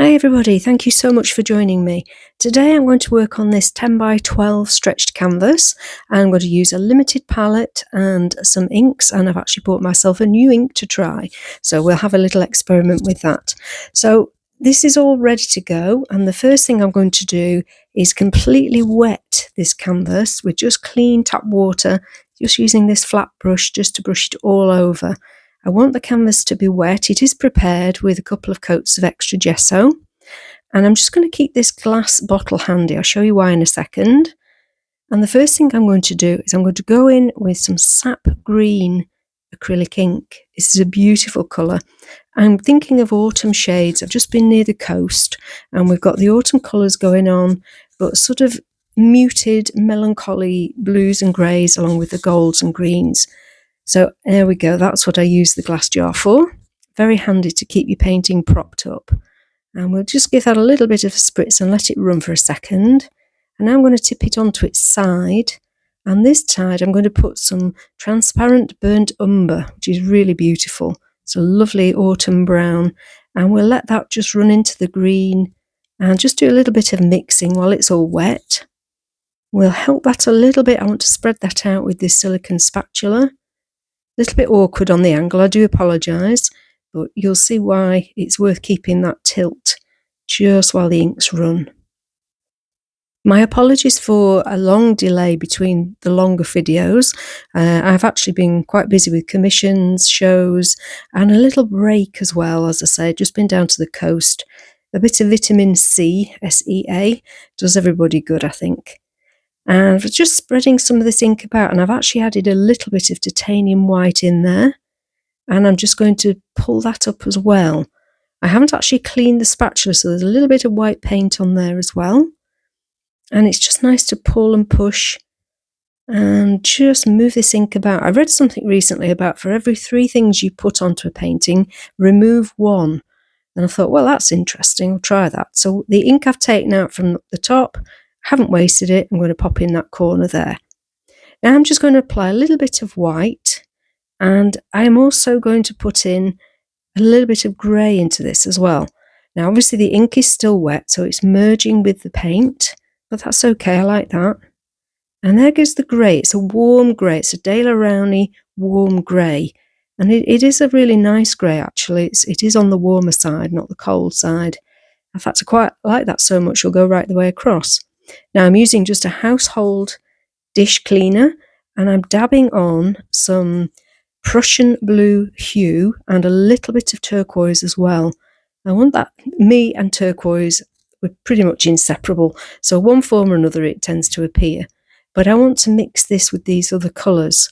Hi everybody, thank you so much for joining me. Today I'm going to work on this 10 by 12 stretched canvas. I'm going to use a limited palette and some inks, and I've actually bought myself a new ink to try. So we'll have a little experiment with that. So this is all ready to go, and the first thing I'm going to do is completely wet this canvas with just clean tap water, just using this flat brush just to brush it all over. I want the canvas to be wet. It is prepared with a couple of coats of extra gesso. And I'm just going to keep this glass bottle handy. I'll show you why in a second. And the first thing I'm going to do is I'm going to go in with some sap green acrylic ink. This is a beautiful colour. I'm thinking of autumn shades. I've just been near the coast and we've got the autumn colours going on, but sort of muted, melancholy blues and greys along with the golds and greens. So there we go, that's what I use the glass jar for. Very handy to keep your painting propped up. And we'll just give that a little bit of a spritz and let it run for a second. And now I'm going to tip it onto its side. And this side I'm going to put some transparent burnt umber, which is really beautiful. It's a lovely autumn brown. And we'll let that just run into the green and just do a little bit of mixing while it's all wet. We'll help that a little bit. I want to spread that out with this silicone spatula. Little bit awkward on the angle, I do apologise, but you'll see why it's worth keeping that tilt just while the inks run. My apologies for a long delay between the longer videos. I've actually been quite busy with commissions, shows, and a little break as well. As I say, just been down to the coast. A bit of vitamin C, SEA, does everybody good, I think. And I was just spreading some of this ink about, and I've actually added a little bit of titanium white in there. And I'm just going to pull that up as well. I haven't actually cleaned the spatula, so there's a little bit of white paint on there as well. And it's just nice to pull and push and just move this ink about. I read something recently about for every 3 things you put onto a painting, remove 1. And I thought, well, that's interesting, I'll try that. So the ink I've taken out from the top, haven't wasted it, I'm going to pop in that corner there. Now I'm just going to apply a little bit of white, and I'm also going to put in a little bit of grey into this as well. Now obviously the ink is still wet, so it's merging with the paint, but that's okay, I like that. And there goes the grey. It's a warm grey, it's a Daler Rowney warm grey, and it is a really nice grey actually. It is on the warmer side, not the cold side. In fact, I quite like that so much it'll go right the way across. Now I'm using just a household dish cleaner, and I'm dabbing on some Prussian blue hue and a little bit of turquoise as well. I want that, me and turquoise, we're pretty much inseparable, so one form or another it tends to appear. But I want to mix this with these other colours.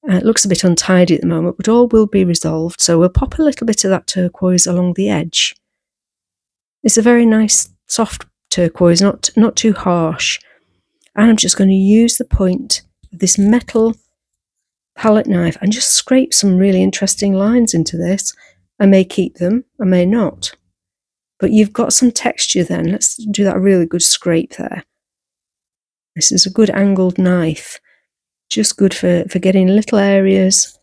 It looks a bit untidy at the moment, but all will be resolved, so we'll pop a little bit of that turquoise along the edge. It's a very nice soft turquoise, not too harsh. And I'm just going to use the point of this metal palette knife and just scrape some really interesting lines into this. I may keep them, I may not. But you've got some texture then. Let's do that really good scrape there. This is a good angled knife. Just good for getting little areas.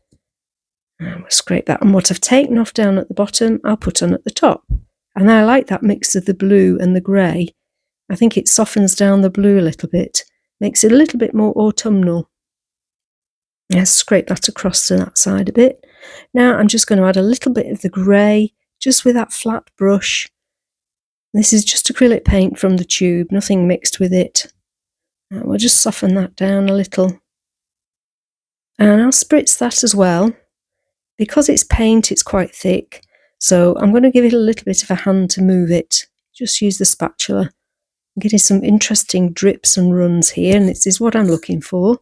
And we'll scrape that. And what I've taken off down at the bottom, I'll put on at the top. And I like that mix of the blue and the grey. I think it softens down the blue a little bit, makes it a little bit more autumnal. Let's scrape that across to that side a bit. Now I'm just going to add a little bit of the grey, just with that flat brush. This is just acrylic paint from the tube, nothing mixed with it. And we'll just soften that down a little. And I'll spritz that as well. Because it's paint, it's quite thick, so I'm going to give it a little bit of a hand to move it. Just use the spatula. I'm getting some interesting drips and runs here, and this is what I'm looking for.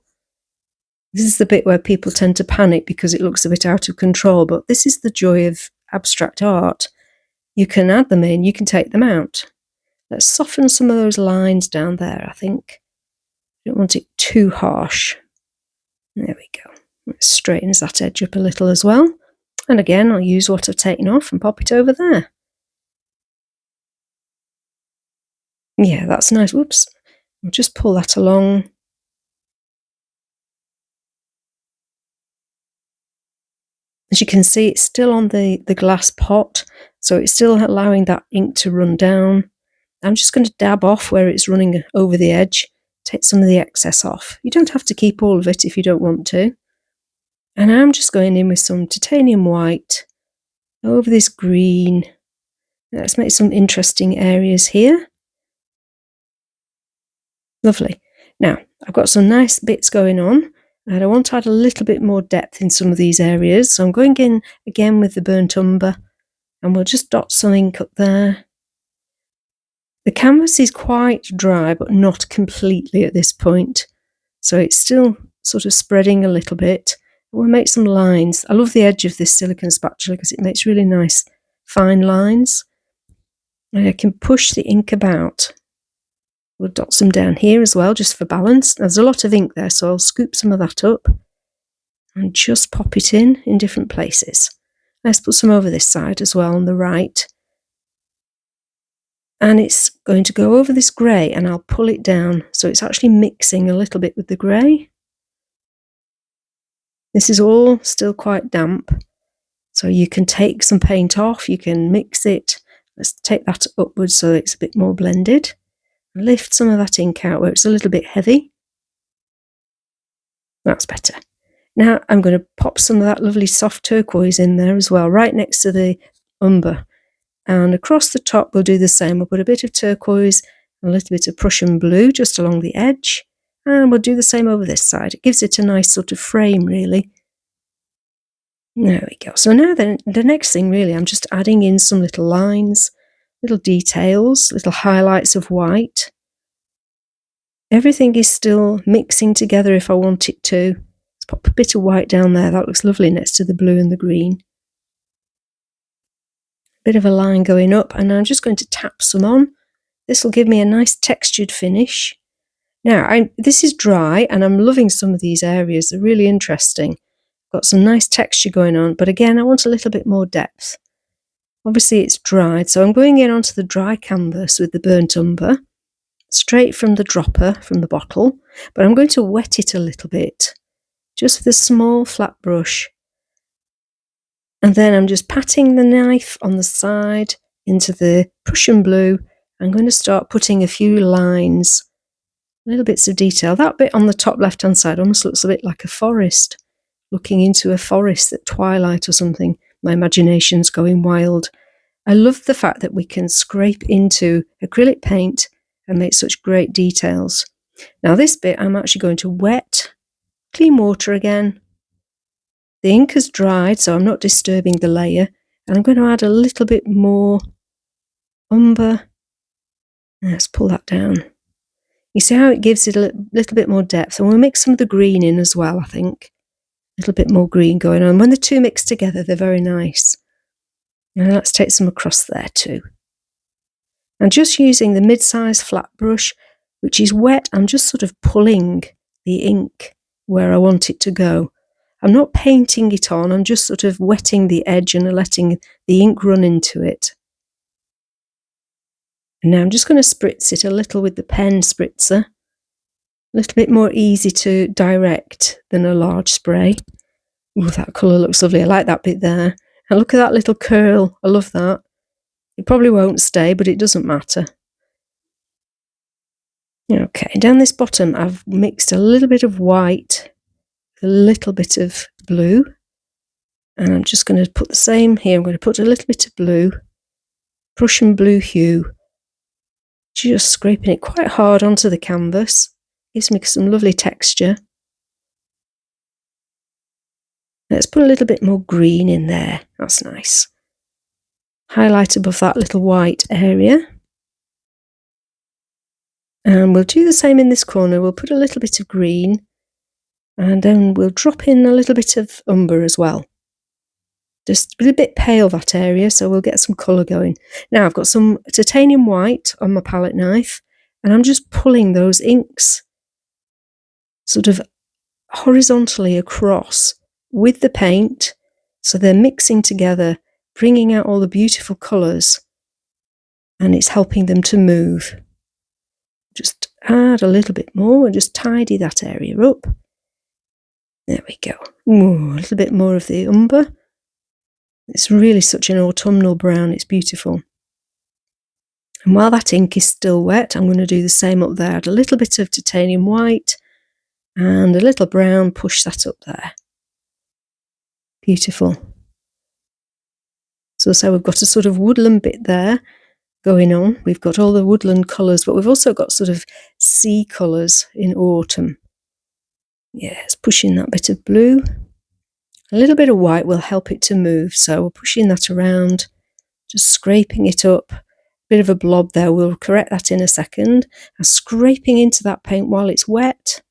This is the bit where people tend to panic because it looks a bit out of control, but this is the joy of abstract art. You can add them in, you can take them out. Let's soften some of those lines down there, I think. I don't want it too harsh. There we go. It straightens that edge up a little as well. And again, I'll use what I've taken off and pop it over there. Yeah, that's nice. Whoops. I'll just pull that along. As you can see, it's still on the glass pot, so it's still allowing that ink to run down. I'm just going to dab off where it's running over the edge, take some of the excess off. You don't have to keep all of it if you don't want to. And I'm just going in with some titanium white over this green. Let's make some interesting areas here. Lovely. Now, I've got some nice bits going on, and I want to add a little bit more depth in some of these areas. So I'm going in again with the burnt umber, and we'll just dot some ink up there. The canvas is quite dry, but not completely at this point. So it's still sort of spreading a little bit. We'll make some lines. I love the edge of this silicone spatula because it makes really nice fine lines. And I can push the ink about. We'll dot some down here as well, just for balance. There's a lot of ink there, so I'll scoop some of that up and just pop it in different places. Let's put some over this side as well on the right. And it's going to go over this grey, and I'll pull it down so it's actually mixing a little bit with the grey. This is all still quite damp, so you can take some paint off, you can mix it. Let's take that upwards so it's a bit more blended. Lift some of that ink out where it's a little bit heavy. That's better. Now I'm going to pop some of that lovely soft turquoise in there as well, right next to the umber. And across the top we'll do the same. We'll put a bit of turquoise and a little bit of Prussian blue just along the edge. And we'll do the same over this side. It gives it a nice sort of frame, really. There we go. So now then, the next thing really, I'm just adding in some little lines, little details, little highlights of white. Everything is still mixing together if I want it to. Let's pop a bit of white down there. That looks lovely next to the blue and the green. Bit of a line going up, and I'm just going to tap some on. This will give me a nice textured finish. Now, this is dry, and I'm loving some of these areas. They're really interesting. Got some nice texture going on, but again, I want a little bit more depth. Obviously, it's dried, so I'm going in onto the dry canvas with the burnt umber, straight from the dropper, from the bottle, but I'm going to wet it a little bit, just with a small flat brush. And then I'm just patting the knife on the side into the Prussian blue. I'm going to start putting a few lines, little bits of detail. That bit on the top left-hand side almost looks a bit like a forest, looking into a forest at twilight or something. My imagination's going wild. I love the fact that we can scrape into acrylic paint and make such great details. Now this bit I'm actually going to wet, clean water again. The ink has dried, so I'm not disturbing the layer, and I'm going to add a little bit more umber. Let's pull that down. You see how it gives it a little bit more depth, and we'll mix some of the green in as well, I think. A little bit more green going on. When the two mix together, they're very nice. And let's take some across there too. And just using the mid-size flat brush, which is wet, I'm just sort of pulling the ink where I want it to go. I'm not painting it on, I'm just sort of wetting the edge and letting the ink run into it. And now I'm just going to spritz it a little with the pen spritzer. A little bit more easy to direct than a large spray. Ooh, that colour looks lovely. I like that bit there. And look at that little curl. I love that. It probably won't stay, but it doesn't matter. Okay, down this bottom I've mixed a little bit of white, a little bit of blue, and I'm just going to put the same here. I'm going to put a little bit of blue, Prussian blue hue, just scraping it quite hard onto the canvas. Gives me some lovely texture. Let's put a little bit more green in there. That's nice. Highlight above that little white area. And we'll do the same in this corner. We'll put a little bit of green, and then we'll drop in a little bit of umber as well. Just a bit pale, that area, so we'll get some colour going. Now I've got some titanium white on my palette knife, and I'm just pulling those inks sort of horizontally across with the paint, so they're mixing together, bringing out all the beautiful colours, and it's helping them to move. Just add a little bit more and just tidy that area up. There we go. Ooh, a little bit more of the umber. It's really such an autumnal brown, it's beautiful. And while that ink is still wet, I'm going to do the same up there. Add a little bit of titanium white and a little brown, push that up there. Beautiful. So we've got a sort of woodland bit there going on. We've got all the woodland colours, but we've also got sort of sea colours in autumn. Yes, pushing that bit of blue. A little bit of white will help it to move, so we're pushing that around, just scraping it up. Bit of a blob there, we'll correct that in a second. And scraping into that paint while it's wet.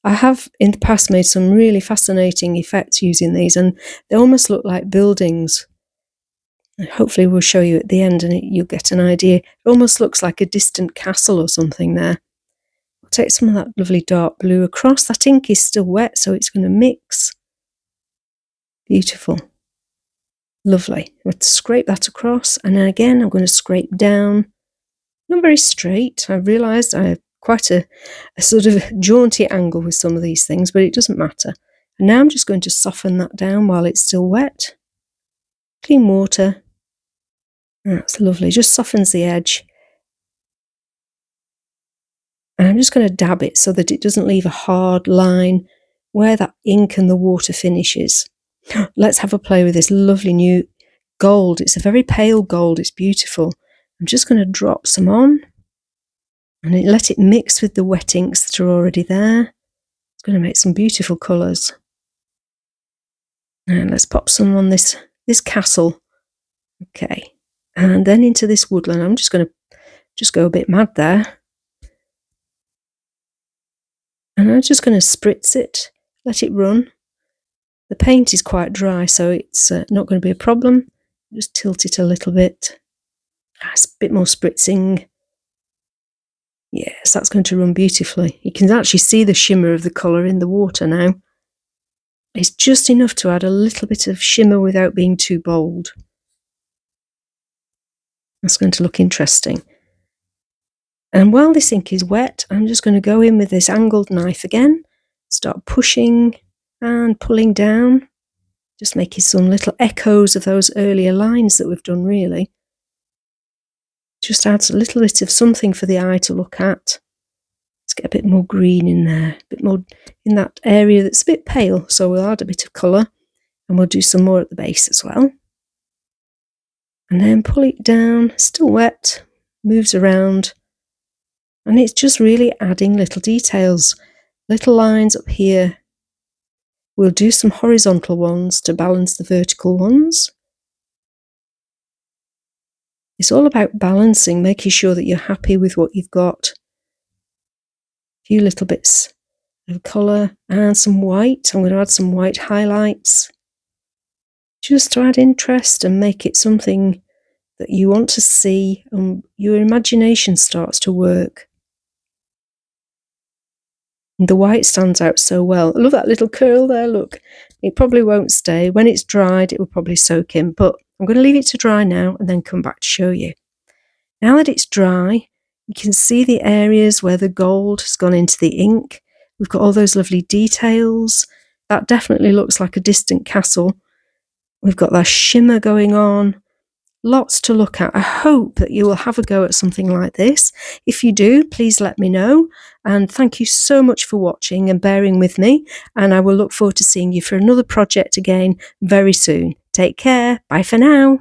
I have in the past made some really fascinating effects using these, and they almost look like buildings. Hopefully we'll show you at the end and you'll get an idea. It almost looks like a distant castle or something there. I'll take some of that lovely dark blue across. That ink is still wet, so it's going to mix. Beautiful. Lovely. I'm going to scrape that across, and then again I'm going to scrape down. Not very straight. I realised I have quite a sort of jaunty angle with some of these things, but it doesn't matter. And now I'm just going to soften that down while it's still wet. Clean water. That's lovely. Just softens the edge. And I'm just going to dab it so that it doesn't leave a hard line where that ink and the water finishes. Let's have a play with this lovely new gold. It's a very pale gold. It's beautiful. I'm just going to drop some on and let it mix with the wet inks that are already there. It's going to make some beautiful colours. And let's pop some on this castle. Okay. And then into this woodland. I'm just going to go a bit mad there. And I'm just going to spritz it, let it run. The paint is quite dry, so it's not going to be a problem. Just tilt it a little bit. It's a bit more spritzing. Yes, that's going to run beautifully. You can actually see the shimmer of the colour in the water now. It's just enough to add a little bit of shimmer without being too bold. That's going to look interesting. And while this ink is wet, I'm just going to go in with this angled knife again, start pushing and pulling down, just making some little echoes of those earlier lines that we've done really. Just adds a little bit of something for the eye to look at. Let's get a bit more green in there, a bit more in that area that's a bit pale, so we'll add a bit of colour and we'll do some more at the base as well. And then pull it down, still wet, moves around. And it's just really adding little details, little lines up here. We'll do some horizontal ones to balance the vertical ones. It's all about balancing, making sure that you're happy with what you've got. A few little bits of colour and some white. I'm going to add some white highlights just to add interest and make it something that you want to see and your imagination starts to work. And the white stands out so well. I love that little curl there, look. It probably won't stay. When it's dried, it will probably soak in, but I'm going to leave it to dry now and then come back to show you. Now that it's dry, you can see the areas where the gold has gone into the ink. We've got all those lovely details. That definitely looks like a distant castle. We've got that shimmer going on. Lots to look at. I hope that you will have a go at something like this. If you do, please let me know. And thank you so much for watching and bearing with me. And I will look forward to seeing you for another project again very soon. Take care. Bye for now.